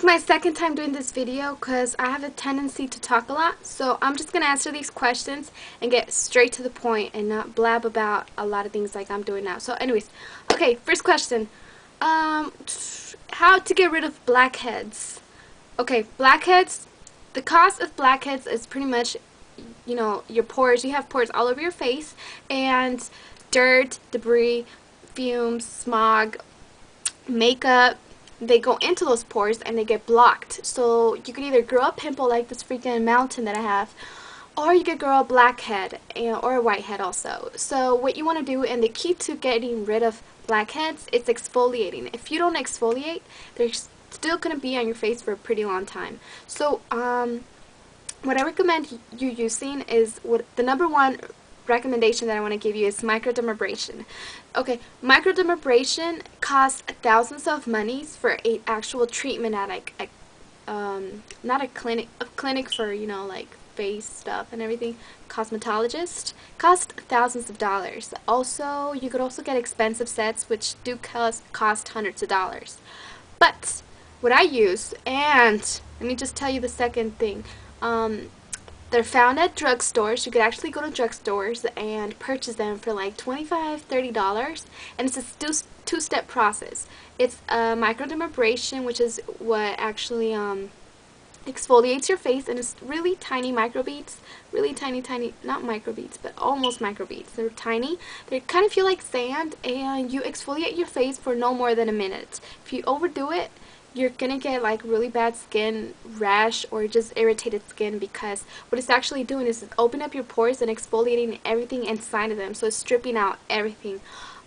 my second time doing this video because I have a tendency to talk a lot. So I'm just going to answer these questions and get straight to the point and not blab about a lot of things like I'm doing now. So anyways, okay, first question. How to get rid of blackheads? Okay, blackheads, the cause of blackheads is pretty much, you know, your pores. You have pores all over your face, and dirt, debris, fumes, smog, makeup, they go into those pores and they get blocked. So you can either grow a pimple like this freaking mountain that I have, or you could grow a blackhead or a whitehead also. So what you want to do, and the key to getting rid of blackheads, is exfoliating. If you don't exfoliate, they're still going to be on your face for a pretty long time. So what I recommend you using is, the number one recommendation that I want to give you is microdermabrasion. Okay, microdermabrasion costs thousands of monies for a actual treatment at like not a clinic for, you know, like face stuff and everything. Cosmetologist cost thousands of dollars. Also, you could also get expensive sets which do cost hundreds of dollars. But what I use, and let me just tell you the second thing, they're found at drugstores. You could actually go to drugstores and purchase them for like $25, $30, and it's a two-step process. It's microdermabrasion, which is what actually exfoliates your face, and it's really tiny microbeads, really tiny, not microbeads, but almost microbeads. They're tiny. They kind of feel like sand, and you exfoliate your face for no more than a minute. If you overdo it, you're gonna get like really bad skin rash or just irritated skin, because what it's actually doing is opening up your pores and exfoliating everything inside of them. So it's stripping out everything.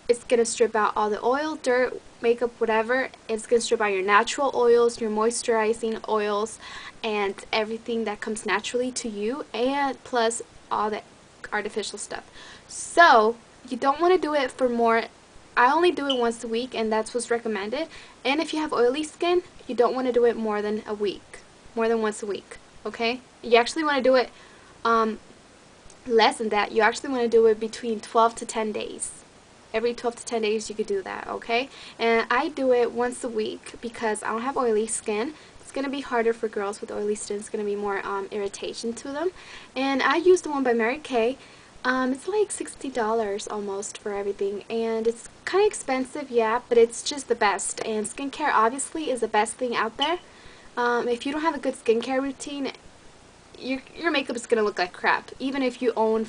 It's gonna strip out all the oil, dirt, makeup, whatever. It's gonna strip out your natural oils, your moisturizing oils, and everything that comes naturally to you, and plus all the artificial stuff. So you don't want to do it for more. I only do it once a week, and that's what's recommended. And if you have oily skin, you don't want to do it more than a week, more than once a week, okay? You actually want to do it less than that. You actually want to do it between 12 to 10 days. Every 12 to 10 days you could do that, okay? And I do it once a week because I don't have oily skin. It's going to be harder for girls with oily skin. It's going to be more irritation to them. And I use the one by Mary Kay. It's like $60 almost for everything, and it's kind of expensive, yeah, but it's just the best. And skincare obviously is the best thing out there. If you don't have a good skincare routine, your makeup is gonna look like crap, even if you own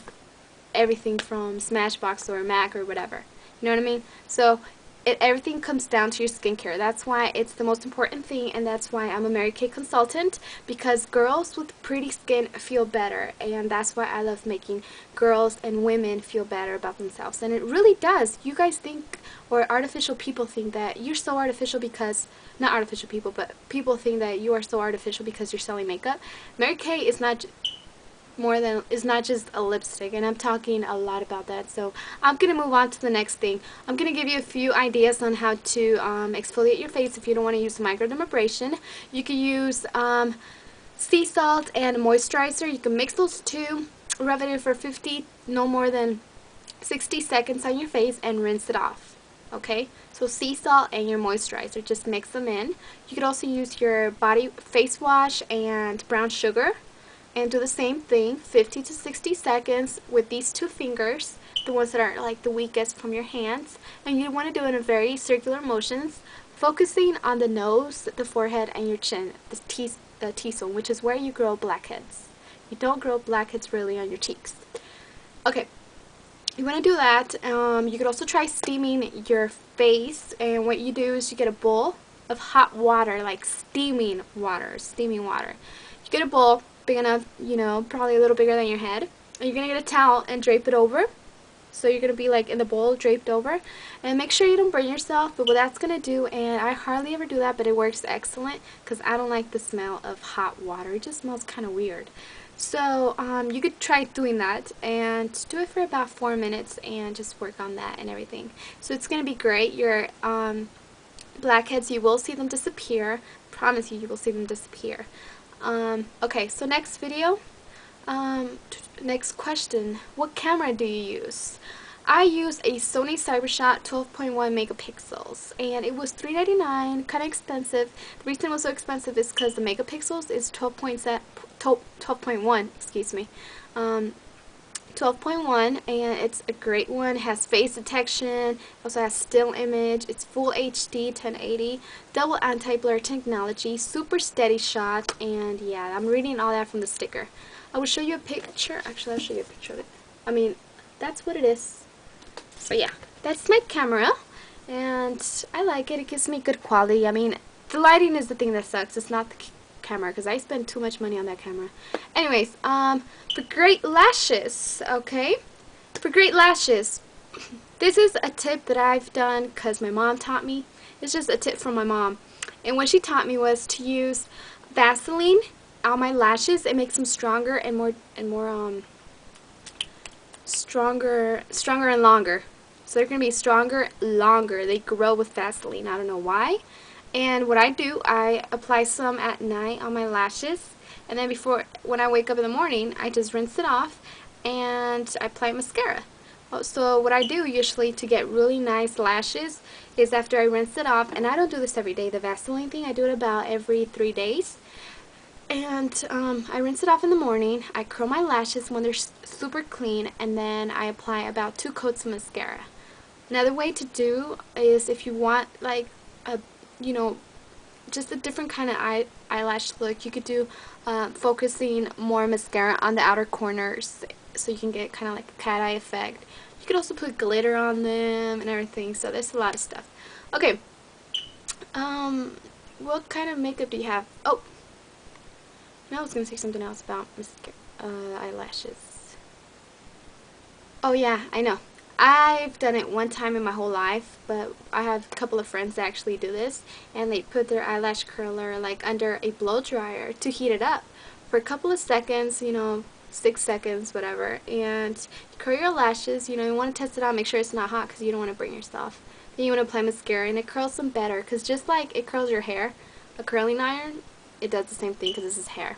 everything from Smashbox or MAC or whatever. You know what I mean? So everything comes down to your skincare. That's why it's the most important thing, and that's why I'm a Mary Kay consultant, because girls with pretty skin feel better, and that's why I love making girls and women feel better about themselves. And it really does. You guys think, or artificial people think, that you're so artificial because, not artificial people, but people think that you are so artificial because you're selling makeup. Mary Kay is not just a lipstick, and I'm talking a lot about that. So I'm gonna move on to the next thing. I'm gonna give you a few ideas on how to exfoliate your face if you don't want to use microdermabrasion. You can use sea salt and moisturizer. You can mix those two, rub it in for no more than 60 seconds on your face, and rinse it off. Okay, so sea salt and your moisturizer, just mix them in. You could also use your face wash and brown sugar, and do the same thing, 50 to 60 seconds with these two fingers, the ones that are like the weakest from your hands. And you want to do it in very circular motions, focusing on the nose, the forehead, and your chin, the T-zone, which is where you grow blackheads. You don't grow blackheads really on your cheeks. Okay, you want to do that. You could also try steaming your face, and what you do is you get a bowl of hot water, like steaming water. You get a bowl big enough, you know, probably a little bigger than your head, and you're gonna get a towel and drape it over. So you're gonna be like in the bowl, draped over, and make sure you don't burn yourself. But what that's gonna do, and I hardly ever do that, but it works excellent because I don't like the smell of hot water. It just smells kind of weird. So you could try doing that, and do it for about 4 minutes and just work on that and everything. So it's gonna be great. Your blackheads, you will see them disappear. Promise you, you will see them disappear. Okay, so next video, next question, what camera do you use? I used a Sony CyberShot 12.1 megapixels, and it was $3.99, kind of expensive. The reason it was so expensive is because the megapixels is 12.1, excuse me, 12.1, and it's a great one. It has face detection, also has still image, it's full HD 1080, double anti-blur technology, super steady shot, and yeah, I'm reading all that from the sticker. I will show you a picture. Actually, I'll show you a picture of it. I mean, that's what it is. So yeah, that's my camera, and I like it. It gives me good quality. I mean, the lighting is the thing that sucks. It's not the camera, because I spend too much money on that camera. Anyways, for great lashes, okay? For great lashes, this is a tip that I've done because my mom taught me. It's just a tip from my mom. And what she taught me was to use Vaseline on my lashes. It makes them stronger and more stronger and longer. So they're going to be stronger, longer. They grow with Vaseline. I don't know why. And what I do, I apply some at night on my lashes. And then when I wake up in the morning, I just rinse it off and I apply mascara. So what I do usually to get really nice lashes is after I rinse it off, and I don't do this every day, the Vaseline thing, I do it about every 3 days. And I rinse it off in the morning, I curl my lashes when they're super clean, and then I apply about 2 coats of mascara. Another way to do is if you want like a, just a different kind of eyelash look, you could do focusing more mascara on the outer corners so you can get kind of like a cat eye effect. You could also put glitter on them and everything, so there's a lot of stuff. Okay, what kind of makeup do you have? Oh, I was going to say something else about eyelashes. Oh yeah, I know. I've done it one time in my whole life, but I have a couple of friends that actually do this, and they put their eyelash curler like under a blow dryer to heat it up for a couple of seconds, 6 seconds, whatever, and you curl your lashes. You want to test it out, make sure it's not hot because you don't want to burn yourself. Then you want to apply mascara, and it curls them better because just like it curls your hair, a curling iron, it does the same thing because this is hair.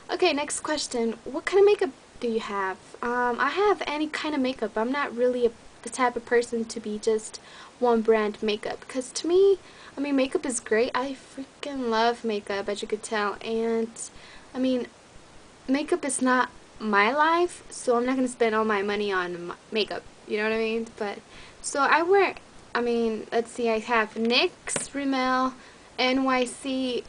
Okay, next question. What kind of makeup do you have? I have any kind of makeup. I'm not really the type of person to be just one brand makeup, because to me, I mean, makeup is great. I freaking love makeup, as you could tell, and I mean, makeup is not my life, so I'm not going to spend all my money on makeup, you know what I mean? But, so I wear, let's see, I have NYX, Rimmel, NYC,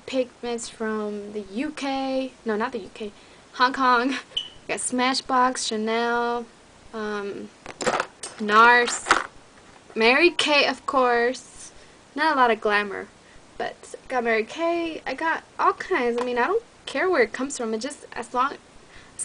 pigments from the UK, no, not the UK, Hong Kong. Got Smashbox, Chanel, NARS, Mary Kay, of course. Not a lot of glamour, but got Mary Kay. I got all kinds. I don't care where it comes from. It just as long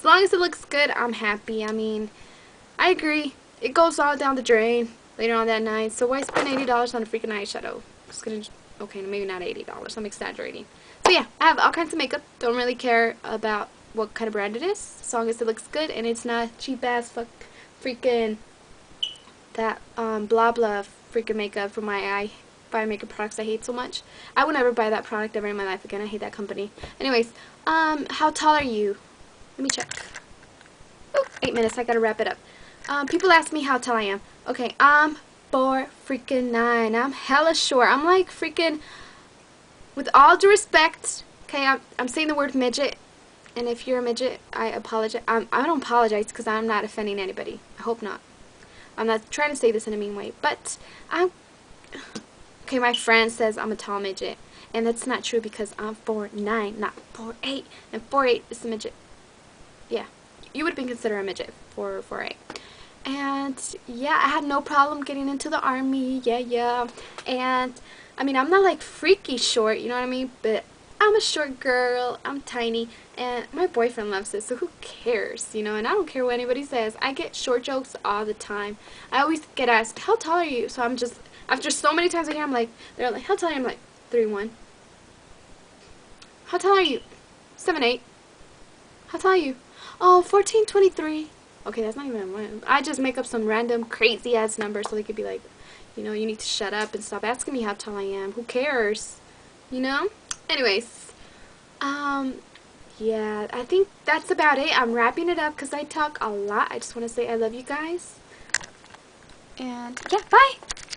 as it looks good, I'm happy. I agree. It goes all down the drain later on that night. So why spend $80 on a freaking eyeshadow? Just gonna, okay, maybe not $80. I'm exaggerating. So yeah, I have all kinds of makeup. Don't really care about what kind of brand it is, as long as it looks good and it's not cheap ass freaking that blah blah freaking makeup from my buy makeup products I hate so much. I would never buy that product ever in my life again. I hate that company. Anyways, how tall are you? Let me check. Oh, 8 minutes. I gotta wrap it up. People ask me how tall I am. Okay, I'm 4'9". I'm hella short. I'm like freaking, with all due respect, okay, I'm saying the word midget. And if you're a midget, I apologize. I don't apologize because I'm not offending anybody. I hope not. I'm not trying to say this in a mean way. But okay, my friend says I'm a tall midget. And that's not true because I'm 4'9", not 4'8". And 4'8" is a midget. Yeah. You would have been considered a midget for 4'8". And yeah, I had no problem getting into the army. Yeah. And I'm not like freaky short, you know what I mean? But I'm a short girl, I'm tiny, and my boyfriend loves it, so who cares, and I don't care what anybody says. I get short jokes all the time. I always get asked, how tall are you? So I'm just, after so many times I hear, they're like, how tall are you? I'm like, 3'1". How tall are you? 7'8". How tall are you? Oh, 14'23". Okay, that's not even one. I just make up some random crazy ass number so they could be like, you need to shut up and stop asking me how tall I am. Who cares? Anyways, yeah, I think that's about it. I'm wrapping it up because I talk a lot. I just want to say I love you guys. And yeah, bye!